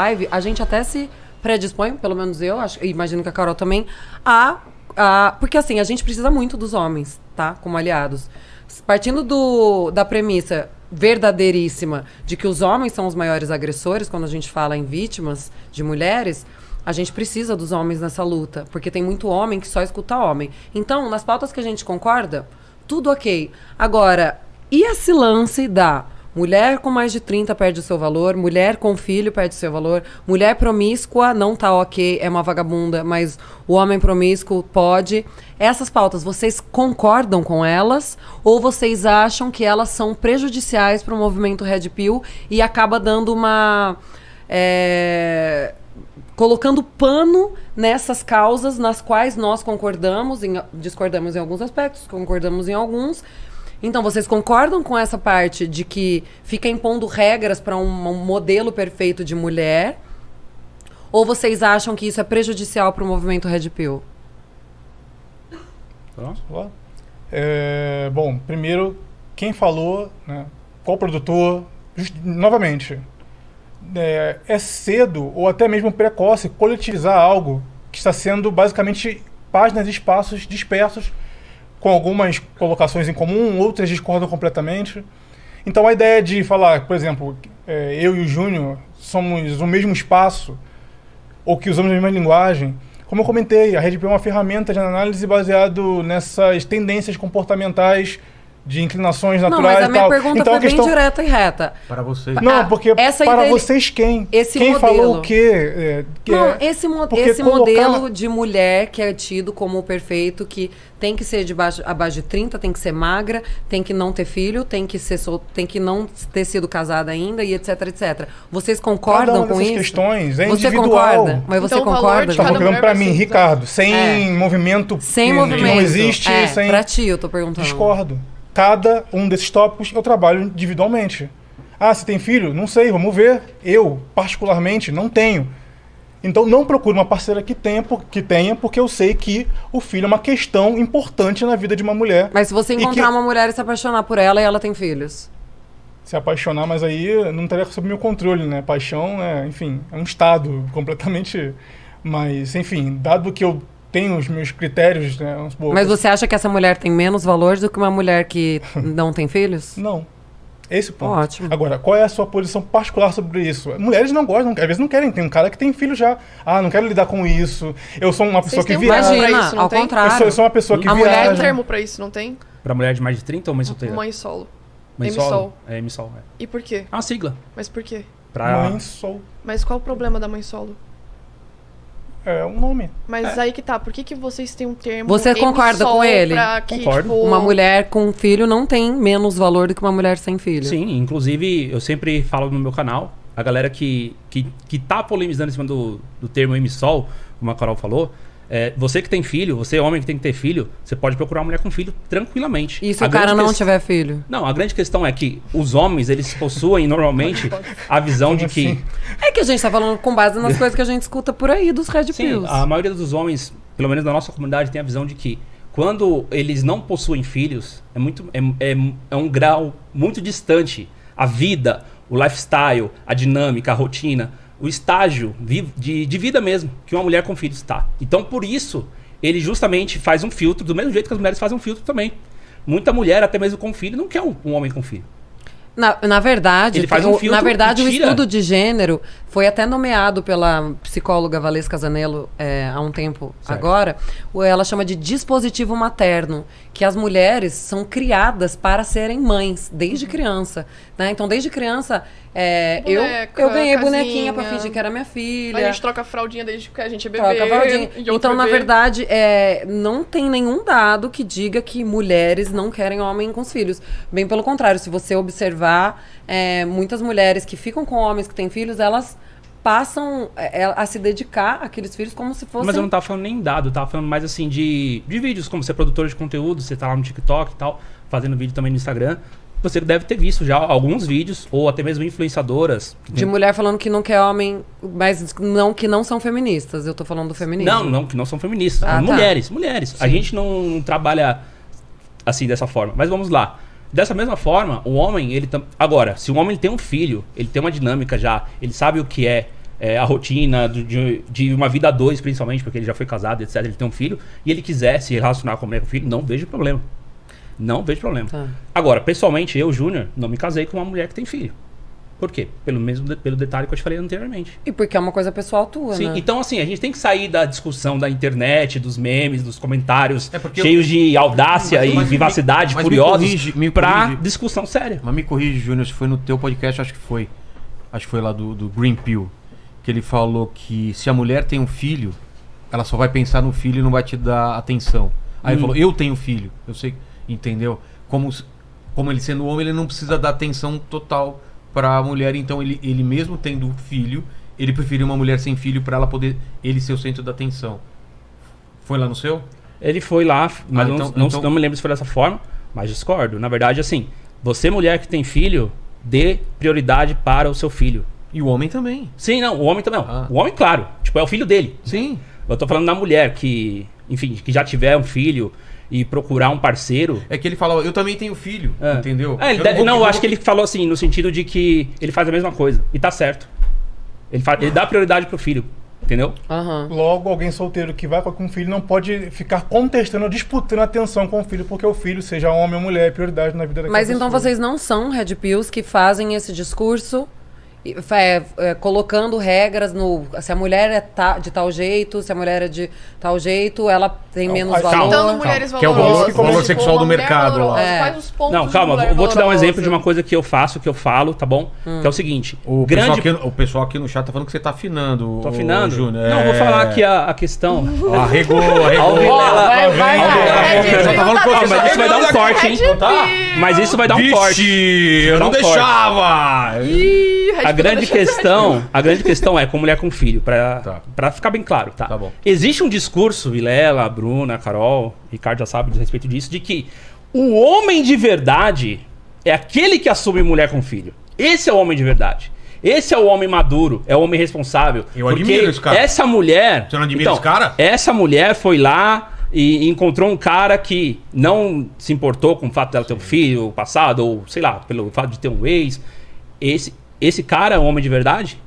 live, a gente até se predispõe, pelo menos eu, acho, imagino que a Carol também, porque assim, a gente precisa muito dos homens, tá? Como aliados. Partindo da premissa verdadeiríssima de que os homens são os maiores agressores, quando a gente fala em vítimas de mulheres, a gente precisa dos homens nessa luta, porque tem muito homem que só escuta homem. Então, nas pautas que a gente concorda, tudo ok. Agora, e esse lance da mulher com mais de 30 perde o seu valor, mulher com filho perde o seu valor, mulher promíscua não tá ok, é uma vagabunda, mas o homem promíscuo pode. Essas pautas, vocês concordam com elas ou vocês acham que elas são prejudiciais para o movimento Red Pill e acaba dando uma... colocando pano nessas causas nas quais nós discordamos em alguns aspectos, concordamos em alguns. Então, vocês concordam com essa parte de que fica impondo regras para um modelo perfeito de mulher? Ou vocês acham que isso é prejudicial para o movimento Red Pill? Bom, primeiro, quem falou, né, qual produtor, novamente, é cedo ou até mesmo precoce coletivizar algo que está sendo basicamente páginas e espaços dispersos com algumas colocações em comum, outras discordam completamente. Então a ideia de falar, por exemplo, eu e o Júnior somos o mesmo espaço, ou que usamos a mesma linguagem, como eu comentei, a Red Pill é uma ferramenta de análise baseado nessas tendências comportamentais de inclinações naturais. Não, mas a minha pergunta foi bem direta e reta. Para vocês. Não, porque para vocês quem? Quem falou o quê? Esse modelo de mulher que é tido como o perfeito, que tem que ser abaixo de 30, tem que ser magra, tem que não ter filho, tem que não ter sido casada ainda e etc, etc. Vocês concordam com isso? Questões é você individual. Concorda? Mas você concorda? Está falando para mim, Ricardo, sem movimento que não existe. Para ti, eu tô perguntando. Discordo. Cada um desses tópicos eu trabalho individualmente. Você tem filho? Não sei, vamos ver. Eu, particularmente, não tenho. Então não procuro uma parceira que tenha, porque eu sei que o filho é uma questão importante na vida de uma mulher. Mas se você encontrar uma mulher e se apaixonar por ela e ela tem filhos? Se apaixonar, mas aí não estaria sob meu controle, né? Paixão, enfim, é um estado completamente... Mas, enfim, dado que eu tenho os meus critérios, né? Mas você acha que essa mulher tem menos valor do que uma mulher que não tem filhos? Não. Esse ponto. Ótimo. Agora, qual é a sua posição particular sobre isso? Mulheres não gostam, às vezes não querem. Tem um cara que tem filho já. Não quero lidar com isso. Eu sou uma pessoa que viaja. Imagina, ao contrário. Eu sou uma pessoa que viaja. A mulher tem um termo pra isso, não tem? Pra mulher de mais de 30 ou mãe solteira? Mãe solo. Mãe solo? É M-Sol. E por quê? É uma sigla. Mas por quê? Mãe solo. Mas qual o problema da mãe solo? É um nome. Mas aí que tá, por que vocês têm um termo... Você concorda com ele? Concordo. Tipo, uma mulher com filho não tem menos valor do que uma mulher sem filho. Sim, inclusive eu sempre falo no meu canal, a galera que tá polemizando em cima do termo M-Sol, como a Carol falou, você que tem filho, você homem que tem que ter filho, você pode procurar uma mulher com filho tranquilamente. E se o cara não tiver filho? Não, a grande questão é que os homens, eles possuem normalmente a visão de que... É que a gente tá falando com base nas coisas que a gente escuta por aí dos Red Pills. A maioria dos homens, pelo menos na nossa comunidade, tem a visão de que quando eles não possuem filhos, é um grau muito distante. A vida, o lifestyle, a dinâmica, a rotina, o estágio de vida mesmo que uma mulher com filhos está. Então, por isso, ele justamente faz um filtro, do mesmo jeito que as mulheres fazem um filtro também. Muita mulher, até mesmo com filho, não quer um homem com filho. Na verdade, ele faz um filtro o estudo de gênero foi até nomeado pela psicóloga Valesca Zanello há um tempo agora. Ela chama de dispositivo materno, que as mulheres são criadas para serem mães desde criança, né? Então, desde criança, eu ganhei bonequinha para fingir que era minha filha. A gente troca a fraldinha desde que a gente é bebê. Troca a fraldinha. Então, na verdade, não tem nenhum dado que diga que mulheres não querem homem com os filhos. Bem pelo contrário, se você observar, muitas mulheres que ficam com homens que têm filhos, elas passam a se dedicar àqueles filhos como se fossem... Mas eu não tava falando nem dado, eu tava falando mais assim de vídeos, como você é produtor de conteúdo, você tá lá no TikTok e tal, fazendo vídeo também no Instagram. Você deve ter visto já alguns vídeos, ou até mesmo influenciadoras. De mulher falando que não quer homem, mas que não são feministas. Eu tô falando do feminismo. Não, que não são feministas. Mulheres. Sim. A gente não trabalha assim dessa forma. Mas vamos lá. Dessa mesma forma, o homem, agora, se o homem tem um filho, ele tem uma dinâmica já, ele sabe o que é a rotina de uma vida a dois, principalmente, porque ele já foi casado, etc. Ele tem um filho, e ele quiser se relacionar com a mulher com o filho, não vejo problema. Não vejo problema. Tá. Agora, pessoalmente, eu, Júnior, não me casei com uma mulher que tem filho. Por quê? Pelo detalhe que eu te falei anteriormente. E porque é uma coisa pessoal tua, Sim, né? então assim, a gente tem que sair da discussão da internet, dos memes, dos comentários porque cheios de audácia e vivacidade, mas furiosos, me pra corrige. discussão séria. Mas me corrige, Júnior, se foi no teu podcast, acho que foi lá do Green Pill, que ele falou que se a mulher tem um filho, ela só vai pensar no filho e não vai te dar atenção. Aí ele falou, eu tenho filho, eu sei, entendeu? Como ele sendo homem, ele não precisa dar atenção total pra mulher, então ele mesmo tendo filho, ele preferiu uma mulher sem filho pra ela poder, ele ser o centro da atenção. Foi lá no seu? Ele foi lá, mas então- não me lembro se foi dessa forma, mas discordo. Na verdade, assim, você mulher que tem filho, dê prioridade para o seu filho. E o homem também. Sim, não, o homem também não. Ah. O homem, claro, tipo, é o filho dele. Sim. Eu tô falando da mulher que, enfim, que já tiver um filho e procurar um parceiro. É que ele falava, eu também tenho filho, entendeu? É, eu acho que ele falou assim, no sentido de que ele faz a mesma coisa. E tá certo. Ele dá prioridade pro filho. Entendeu? Aham. Logo, alguém solteiro que vai com um filho não pode ficar contestando ou disputando atenção com o filho, porque o filho, seja homem ou mulher, é prioridade na vida daquela Mas então pessoa. vocês não são red pills que fazem esse discurso colocando regras no... Se a mulher é de tal jeito, se a mulher é de tal jeito, ela tem Não, menos calma, valor. Citando mulheres Que é o valor- valorosas. valor Tipo, sexual uma do mulher mercado lá. valorosa. É. Quais os pontos Não, de calma, mulher vou te dar um valorosa? exemplo de uma coisa que eu faço, que eu falo, tá bom? Que é o seguinte. O pessoal aqui no chat tá falando que você tá afinando. Tô afinando? Júnior. Não, vou falar aqui a questão. Arregou. Ó, Vilela. Só tá falando que você mas isso vai dar um corte, hein? Mas isso vai dar um corte. Eu não Vai dar um corte. deixava! Ih, Red A Bull grande questão é com mulher com filho, Tá. pra ficar bem claro, tá? Tá bom. Existe um discurso, Vilela, Bruna, Carol, Ricardo já sabe a respeito disso, de que o homem de verdade é aquele que assume mulher com filho. Esse é o homem de verdade. Esse é o homem maduro, é o homem responsável. Eu Porque admiro esse cara. Essa mulher... Você não admira esse cara? Essa mulher foi lá e encontrou um cara que não se importou com o fato dela ter um filho passado, ou sei lá, pelo fato de ter um ex. Esse cara é um homem de verdade?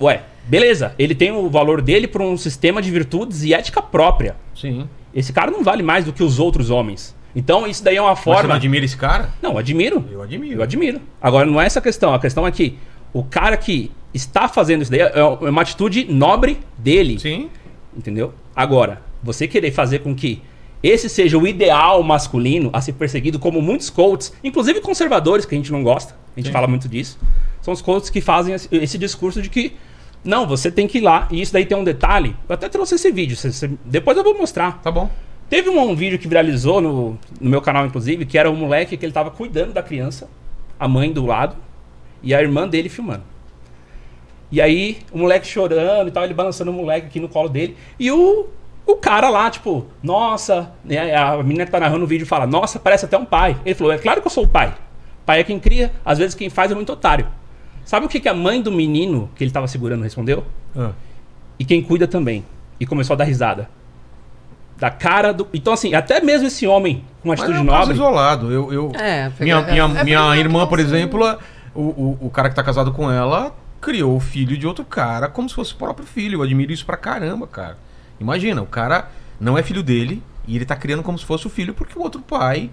Ué, beleza. Ele tem o valor dele por um sistema de virtudes e ética própria. Sim. Esse cara não vale mais do que os outros homens. Então isso daí é uma Mas você não forma... admira esse cara? Não, admiro. Eu admiro. Eu admiro. Agora, não é essa a questão. A questão é que o cara que está fazendo isso daí é uma atitude nobre dele. Sim. Entendeu? Agora, você querer fazer com que esse seja o ideal masculino a ser perseguido, como muitos coaches, inclusive conservadores, que a gente não gosta, a gente fala muito disso, são os coaches que fazem esse discurso de que não, você tem que ir lá. E isso daí tem um detalhe. Eu até trouxe esse vídeo. Depois eu vou mostrar. Tá bom. Teve um vídeo que viralizou no meu canal, inclusive, que era um moleque que ele tava cuidando da criança, a mãe do lado, e a irmã dele filmando. E aí, o moleque chorando e tal, ele balançando o moleque aqui no colo dele. E o cara lá, tipo, nossa, né, a menina que tá narrando o vídeo fala, nossa, parece até um pai. Ele falou, é claro que eu sou o pai. Pai é quem cria, às vezes quem faz é muito otário. Sabe o que a mãe do menino que ele tava segurando respondeu? E quem cuida também. E começou a dar risada. Da cara do... Então, assim, até mesmo esse homem com uma Mas atitude é um caso nobre... isolado. Minha irmã, por que exemplo, o cara que tá casado com ela criou o filho de outro cara como se fosse o próprio filho. Eu admiro isso pra caramba, cara. Imagina, o cara não é filho dele e ele tá criando como se fosse o filho porque o outro pai...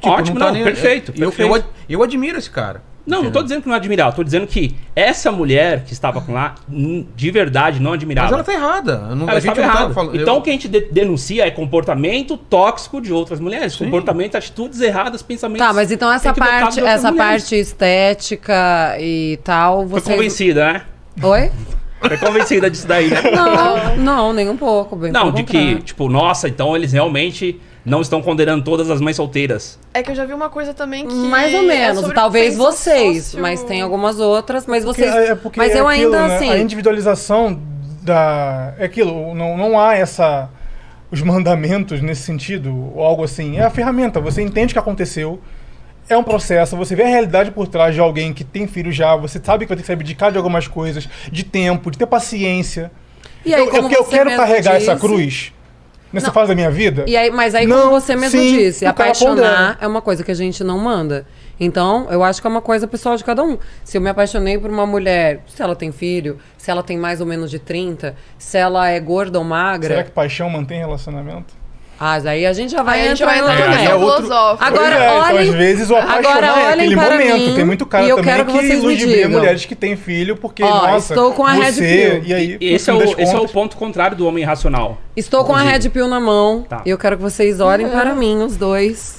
Ótimo, não, perfeito. Eu admiro esse cara. Não tô dizendo que não admirava, tô dizendo que essa mulher que estava com lá, de verdade, não admirava. Mas ela tá errada. Ela estava errada. Então o que a gente denuncia é comportamento tóxico de outras mulheres. Sim. Comportamento, atitudes erradas, pensamentos... Tá, mas então essa equivocados de outras mulheres. parte estética e tal, Foi você... convencida, né? Oi? Foi convencida disso daí, né? Não, nem um pouco. Bem Não, pelo de contrário. que, tipo, nossa, então eles realmente não estão condenando todas as mães solteiras. É que eu já vi uma coisa também que... Mais ou menos, sobre talvez pensão vocês, sócio- mas tem algumas outras, mas vocês... Porque mas é eu aquilo, ainda, né? assim... A individualização da... É aquilo, não há os mandamentos nesse sentido, ou algo assim. É a ferramenta, você entende o que aconteceu, é um processo, você vê a realidade por trás de alguém que tem filho já, você sabe que vai ter que se abdicar de algumas coisas, de tempo, de ter paciência. E aí, como eu você quero mesmo carregar essa disse- cruz nessa Não. fáase da minha vida. E aí, mas aí, Não, como você mesmo sim, disse, o cara apaixonar pondera. é uma coisa que a gente não manda. Então, eu acho que é uma coisa pessoal de cada um. Se eu me apaixonei por uma mulher, se ela tem filho, se ela tem mais ou menos de 30, se ela é gorda ou magra... Será que paixão mantém relacionamento? Ah, aí a gente já vai Aí a gente entrar vai em entrar outro na aí mérito. é outro- filosófica. Agora, Pois é, então, olhem- às vezes o apaixonar agora é olhem aquele para momento. mim, Tem muito cara e eu também quero que vocês me ludibriia digam. mulheres que têm filho porque, Ó, nossa, estou com a Red você... Pill. E aí, E esse, no fim das esse é o contas, ponto contrário do homem racional. Estou com a Red Pill na mão Tá. e eu quero que vocês olhem para mim, os dois.